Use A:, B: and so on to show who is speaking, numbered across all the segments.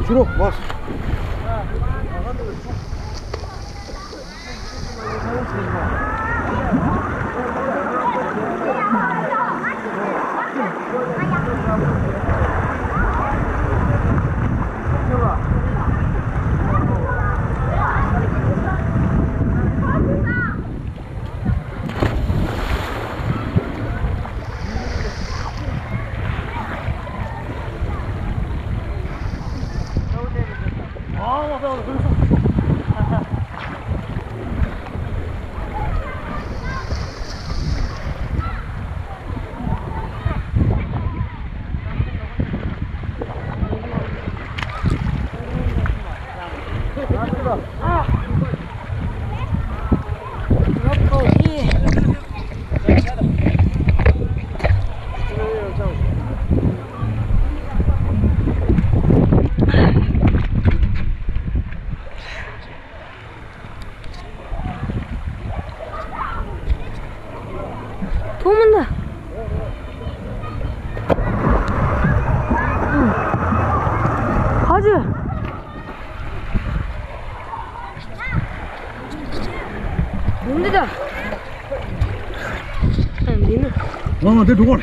A: 주로 뭐
B: 도망다. 가지. 뭔데다? 니는?
A: 내 도걸.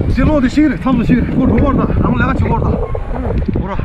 A: 실로도 시그래, 탐도 시그래. 그걸 도걸다. 아무 내가 죽어다. 뭐라?